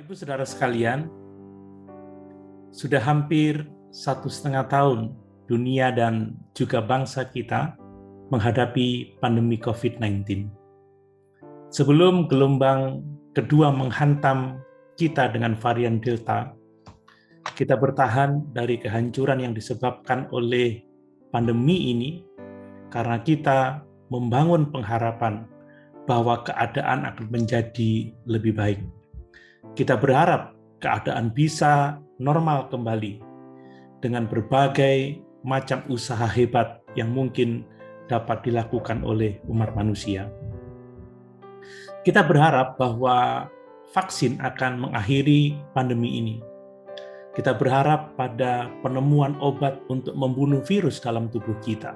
Ibu saudara sekalian, sudah hampir 1,5 tahun dunia dan juga bangsa kita menghadapi pandemi COVID-19. Sebelum gelombang kedua menghantam kita dengan varian Delta, kita bertahan dari kehancuran yang disebabkan oleh pandemi ini karena kita membangun pengharapan bahwa keadaan akan menjadi lebih baik. Kita berharap keadaan bisa normal kembali dengan berbagai macam usaha hebat yang mungkin dapat dilakukan oleh umat manusia. Kita berharap bahwa vaksin akan mengakhiri pandemi ini. Kita berharap pada penemuan obat untuk membunuh virus dalam tubuh kita.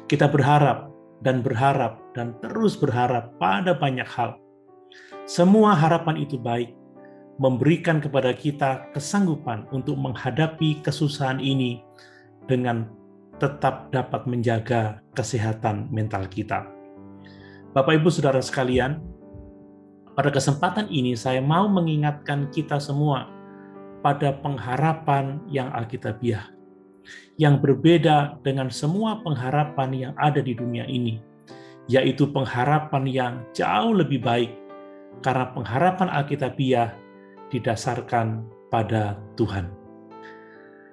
Kita berharap dan terus berharap pada banyak hal. Semua harapan itu baik, memberikan kepada kita kesanggupan untuk menghadapi kesusahan ini dengan tetap dapat menjaga kesehatan mental kita. Bapak Ibu Saudara sekalian, pada kesempatan ini saya mau mengingatkan kita semua pada pengharapan yang alkitabiah, yang berbeda dengan semua pengharapan yang ada di dunia ini, yaitu pengharapan yang jauh lebih baik, karena pengharapan alkitabiah didasarkan pada Tuhan.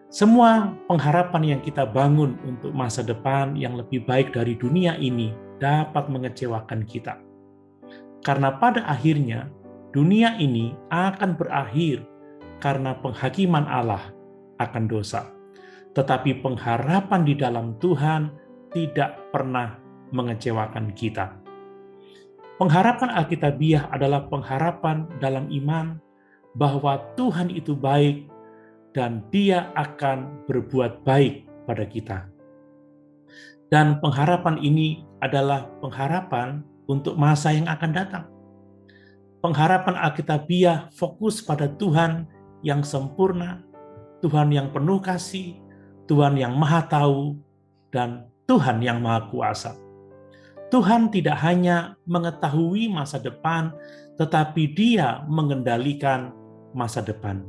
Semua pengharapan yang kita bangun untuk masa depan yang lebih baik dari dunia ini dapat mengecewakan kita. Karena pada akhirnya dunia ini akan berakhir karena penghakiman Allah akan dosa. Tetapi pengharapan di dalam Tuhan tidak pernah mengecewakan kita. Pengharapan alkitabiah adalah pengharapan dalam iman bahwa Tuhan itu baik dan Dia akan berbuat baik pada kita. Dan pengharapan ini adalah pengharapan untuk masa yang akan datang. Pengharapan alkitabiah fokus pada Tuhan yang sempurna, Tuhan yang penuh kasih, Tuhan yang maha tahu, dan Tuhan yang maha kuasa. Tuhan tidak hanya mengetahui masa depan, tetapi Dia mengendalikan masa depan.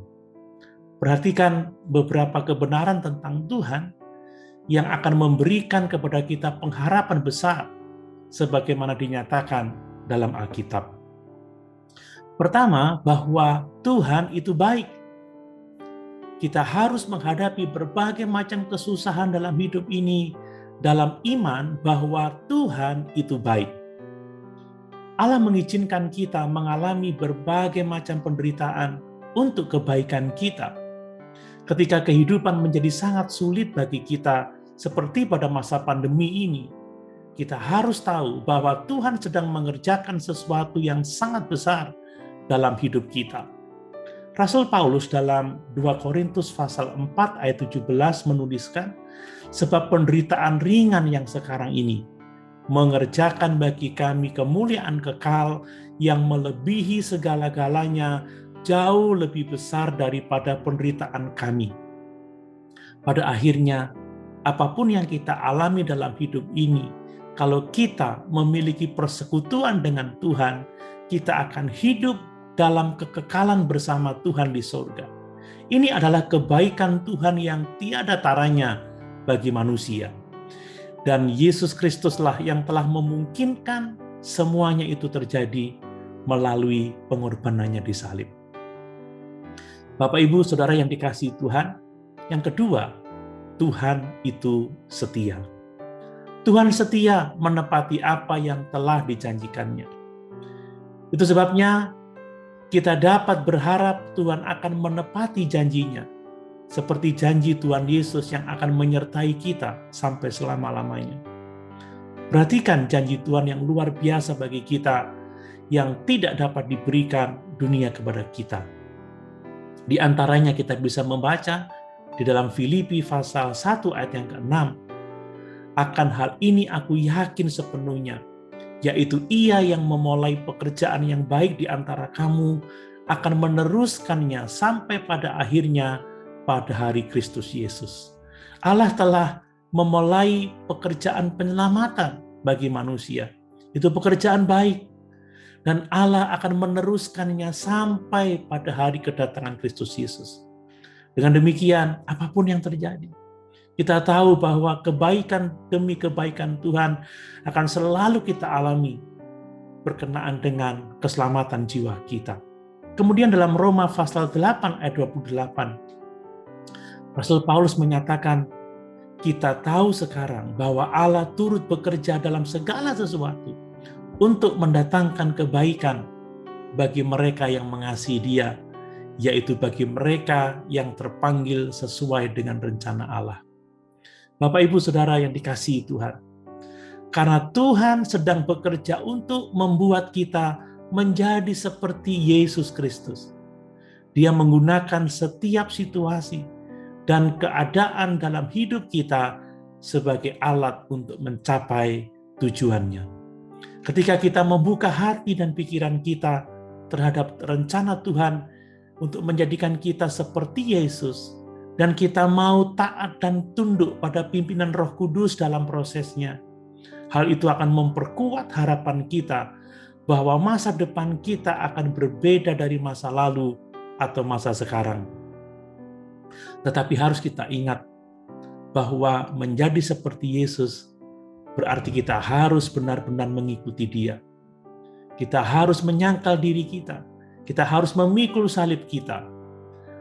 Perhatikan beberapa kebenaran tentang Tuhan yang akan memberikan kepada kita pengharapan besar sebagaimana dinyatakan dalam Alkitab. Pertama, bahwa Tuhan itu baik. Kita harus menghadapi berbagai macam kesusahan dalam hidup ini dalam iman bahwa Tuhan itu baik. Allah mengizinkan kita mengalami berbagai macam penderitaan untuk kebaikan kita. Ketika kehidupan menjadi sangat sulit bagi kita, seperti pada masa pandemi ini, kita harus tahu bahwa Tuhan sedang mengerjakan sesuatu yang sangat besar dalam hidup kita. Rasul Paulus dalam 2 Korintus pasal 4 ayat 17 menuliskan, sebab penderitaan ringan yang sekarang ini mengerjakan bagi kami kemuliaan kekal yang melebihi segala-galanya, jauh lebih besar daripada penderitaan kami. Pada akhirnya, apapun yang kita alami dalam hidup ini, kalau kita memiliki persekutuan dengan Tuhan, kita akan hidup dalam kekekalan bersama Tuhan di surga. Ini adalah kebaikan Tuhan yang tiada taranya bagi manusia. Dan Yesus Kristuslah yang telah memungkinkan semuanya itu terjadi melalui pengorbanannya di salib. Bapak Ibu Saudara yang dikasihi Tuhan, yang kedua, Tuhan itu setia. Tuhan setia menepati apa yang telah dijanjikannya. Itu sebabnya kita dapat berharap Tuhan akan menepati janjinya, seperti janji Tuhan Yesus yang akan menyertai kita sampai selama-lamanya. Perhatikan janji Tuhan yang luar biasa bagi kita, yang tidak dapat diberikan dunia kepada kita. Di antaranya kita bisa membaca di dalam Filipi pasal 1 ayat yang ke-6. Akan hal ini aku yakin sepenuhnya, yaitu Ia yang memulai pekerjaan yang baik di antara kamu akan meneruskannya sampai pada akhirnya pada hari Kristus Yesus. Allah telah memulai pekerjaan penyelamatan bagi manusia. Itu pekerjaan baik. Dan Allah akan meneruskannya sampai pada hari kedatangan Kristus Yesus. Dengan demikian, apapun yang terjadi, kita tahu bahwa kebaikan demi kebaikan Tuhan akan selalu kita alami berkenaan dengan keselamatan jiwa kita. Kemudian dalam Roma pasal 8 ayat 28, Rasul Paulus menyatakan, kita tahu sekarang bahwa Allah turut bekerja dalam segala sesuatu untuk mendatangkan kebaikan bagi mereka yang mengasihi Dia, yaitu bagi mereka yang terpanggil sesuai dengan rencana Allah. Bapak, Ibu, Saudara yang dikasihi Tuhan, karena Tuhan sedang bekerja untuk membuat kita menjadi seperti Yesus Kristus. Dia menggunakan setiap situasi dan keadaan dalam hidup kita sebagai alat untuk mencapai tujuannya. Ketika kita membuka hati dan pikiran kita terhadap rencana Tuhan untuk menjadikan kita seperti Yesus, dan kita mau taat dan tunduk pada pimpinan Roh Kudus dalam prosesnya, hal itu akan memperkuat harapan kita bahwa masa depan kita akan berbeda dari masa lalu atau masa sekarang. Tetapi harus kita ingat bahwa menjadi seperti Yesus berarti kita harus benar-benar mengikuti Dia. Kita harus menyangkal diri kita. Kita harus memikul salib kita.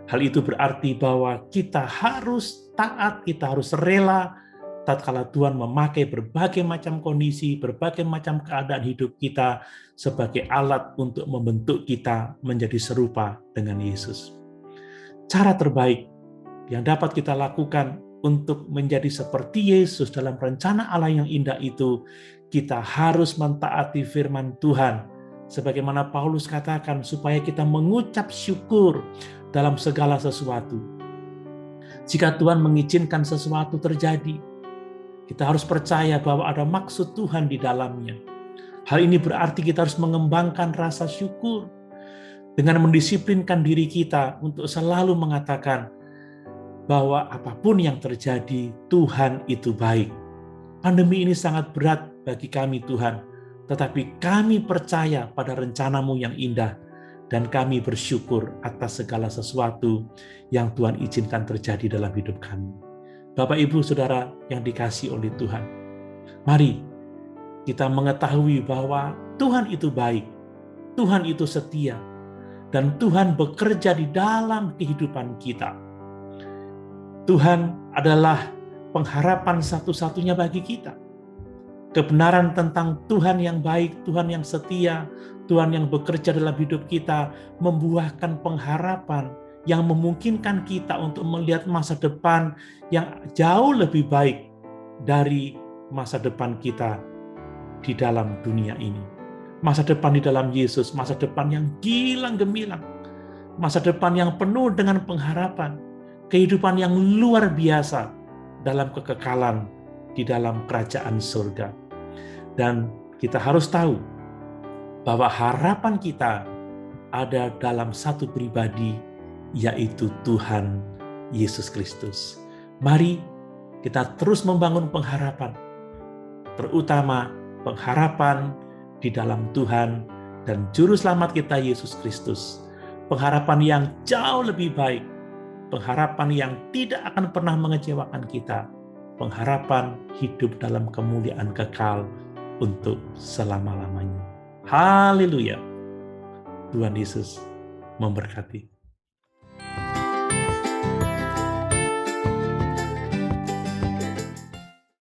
Hal itu berarti bahwa kita harus taat, kita harus rela tatkala Tuhan memakai berbagai macam kondisi, berbagai macam keadaan hidup kita sebagai alat untuk membentuk kita menjadi serupa dengan Yesus. Cara terbaik yang dapat kita lakukan untuk menjadi seperti Yesus dalam rencana Allah yang indah itu, kita harus mentaati firman Tuhan. Sebagaimana Paulus katakan, supaya kita mengucap syukur dalam segala sesuatu. Jika Tuhan mengizinkan sesuatu terjadi, kita harus percaya bahwa ada maksud Tuhan di dalamnya. Hal ini berarti kita harus mengembangkan rasa syukur dengan mendisiplinkan diri kita untuk selalu mengatakan bahwa apapun yang terjadi, Tuhan itu baik. Pandemi ini sangat berat bagi kami, Tuhan, tetapi kami percaya pada rencana-Mu yang indah, dan kami bersyukur atas segala sesuatu yang Tuhan izinkan terjadi dalam hidup kami. Bapak, Ibu, Saudara yang dikasihi oleh Tuhan, mari kita mengetahui bahwa Tuhan itu baik, Tuhan itu setia, dan Tuhan bekerja di dalam kehidupan kita. Tuhan adalah pengharapan satu-satunya bagi kita. Kebenaran tentang Tuhan yang baik, Tuhan yang setia, Tuhan yang bekerja dalam hidup kita membuahkan pengharapan yang memungkinkan kita untuk melihat masa depan yang jauh lebih baik dari masa depan kita di dalam dunia ini. Masa depan di dalam Yesus, masa depan yang gilang gemilang, masa depan yang penuh dengan pengharapan, kehidupan yang luar biasa dalam kekekalan di dalam kerajaan surga. Dan kita harus tahu bahwa harapan kita ada dalam satu pribadi, yaitu Tuhan Yesus Kristus. Mari kita terus membangun pengharapan, terutama pengharapan di dalam Tuhan dan Juru Selamat kita Yesus Kristus. Pengharapan yang jauh lebih baik, pengharapan yang tidak akan pernah mengecewakan kita, pengharapan hidup dalam kemuliaan kekal untuk selama-lamanya. Haleluya. Tuhan Yesus memberkati.